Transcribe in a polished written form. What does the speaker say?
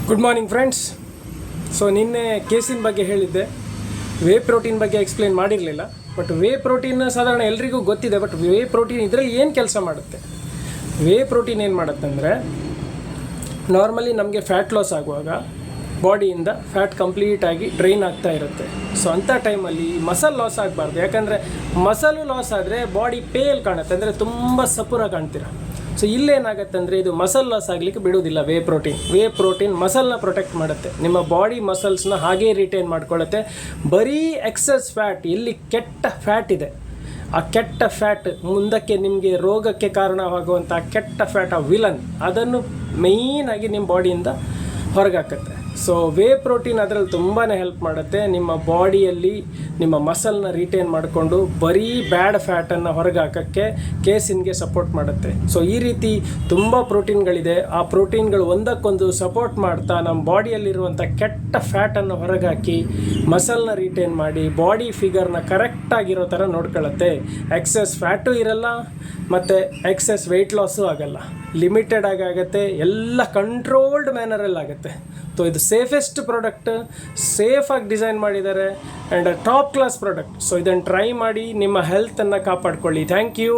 Good morning friends. So ನಿನ್ನೆ ಕೇಸಿನ ಬಗ್ಗೆ ಹೇಳಿದ್ದೆ, ವೇ ಪ್ರೋಟೀನ್ ಬಗ್ಗೆ ಎಕ್ಸ್ಪ್ಲೇನ್ ಮಾಡಿರಲಿಲ್ಲ. ಬಟ್ ವೇ ಪ್ರೋಟೀನ್ ಸಾಧಾರಣ ಎಲ್ರಿಗೂ ಗೊತ್ತಿದೆ. ಬಟ್ ವೇ ಪ್ರೋಟೀನ್ ಇದರಲ್ಲಿ ಏನು ಕೆಲಸ ಮಾಡುತ್ತೆ? ವೇ ಪ್ರೋಟೀನ್ ಏನು ಮಾಡುತ್ತೆ ಅಂದರೆ, ನಾರ್ಮಲಿ ನಮಗೆ ಫ್ಯಾಟ್ ಲಾಸ್ ಆಗುವಾಗ ಬಾಡಿಯಿಂದ ಫ್ಯಾಟ್ ಕಂಪ್ಲೀಟಾಗಿ ಡ್ರೈನ್ ಆಗ್ತಾ ಇರುತ್ತೆ. ಸೊ ಅಂಥ ಟೈಮಲ್ಲಿ ಮಸಲ್ ಲಾಸ್ ಆಗಬಾರ್ದು. ಯಾಕಂದರೆ ಮಸಲು ಲಾಸ್ ಆದರೆ ಬಾಡಿ ಪೇಲ್ ಕಾಣುತ್ತೆ, ಅಂದರೆ ತುಂಬ ಸಪುರ ಕಾಣ್ತೀರ. ಸೊ ಇಲ್ಲೇನಾಗುತ್ತೆ ಅಂದರೆ, ಇದು ಮಸಲ್ ಲಾಸ್ ಆಗಲಿಕ್ಕೆ ಬಿಡೋದಿಲ್ಲ. ವೇ ಪ್ರೋಟೀನ್ ಮಸಲ್ನ ಪ್ರೊಟೆಕ್ಟ್ ಮಾಡುತ್ತೆ, ನಿಮ್ಮ ಬಾಡಿ ಮಸಲ್ಸ್ನ ಹಾಗೇ ರಿಟೈನ್ ಮಾಡ್ಕೊಳ್ಳುತ್ತೆ. ಬರೀ ಎಕ್ಸಸ್ ಫ್ಯಾಟ್, ಎಲ್ಲಿ ಕೆಟ್ಟ ಫ್ಯಾಟ್ ಇದೆ, ಆ ಕೆಟ್ಟ ಫ್ಯಾಟ್ ಮುಂದಕ್ಕೆ ನಿಮಗೆ ರೋಗಕ್ಕೆ ಕಾರಣವಾಗುವಂಥ ಕೆಟ್ಟ ಫ್ಯಾಟ್, ಆ ವಿಲನ್, ಅದನ್ನು ಮೇಯ್ನಾಗಿ ನಿಮ್ಮ ಬಾಡಿಯಿಂದ ಹೊರಗಾಕತ್ತೆ. ಸೊ ವೇ ಪ್ರೋಟೀನ್ ಅದರಲ್ಲಿ ತುಂಬಾ ಹೆಲ್ಪ್ ಮಾಡುತ್ತೆ. ನಿಮ್ಮ ಬಾಡಿಯಲ್ಲಿ ನಿಮ್ಮ ಮಸಲ್ನ ರಿಟೈನ್ ಮಾಡಿಕೊಂಡು ಬರೀ ಬ್ಯಾಡ್ ಫ್ಯಾಟನ್ನು ಹೊರಗೆ ಹಾಕೋಕ್ಕೆ ಕೇಸಿನ್ಗೆ ಸಪೋರ್ಟ್ ಮಾಡುತ್ತೆ. ಸೊ ಈ ರೀತಿ ತುಂಬ ಪ್ರೋಟೀನ್ಗಳಿದೆ. ಆ ಪ್ರೋಟೀನ್ಗಳು ಒಂದಕ್ಕೊಂದು ಸಪೋರ್ಟ್ ಮಾಡ್ತಾ ನಮ್ಮ ಬಾಡಿಯಲ್ಲಿರುವಂಥ ಕೆಟ್ಟ ಫ್ಯಾಟನ್ನು ಹೊರಗೆ ಹಾಕಿ ಮಸಲ್ನ ರಿಟೈನ್ ಮಾಡಿ ಬಾಡಿ ಫಿಗರ್ನ ಕರೆಕ್ಟಾಗಿರೋ ಥರ ನೋಡ್ಕೊಳ್ಳುತ್ತೆ. ಎಕ್ಸೆಸ್ ಫ್ಯಾಟು ಇರಲ್ಲ ಮತ್ತು ಎಕ್ಸೆಸ್ ವೆಯ್ಟ್ ಲಾಸು ಆಗಲ್ಲ, ಲಿಮಿಟೆಡ್ ಆಗುತ್ತೆ, ಎಲ್ಲ ಕಂಟ್ರೋಲ್ಡ್ ಮ್ಯಾನರಲ್ಲಿ ಆಗುತ್ತೆ. ಸೊ ಇದು ಸೇಫೆಸ್ಟ್ ಪ್ರಾಡಕ್ಟ್, ಸೇಫಾಗಿ ಡಿಸೈನ್ ಮಾಡಿದ್ದಾರೆ and top class product. So ಇದನ್ನು ಟ್ರೈ ಮಾಡಿ ನಿಮ್ಮ ಹೆಲ್ತನ್ನು ಕಾಪಾಡ್ಕೊಳ್ಳಿ. Thank you.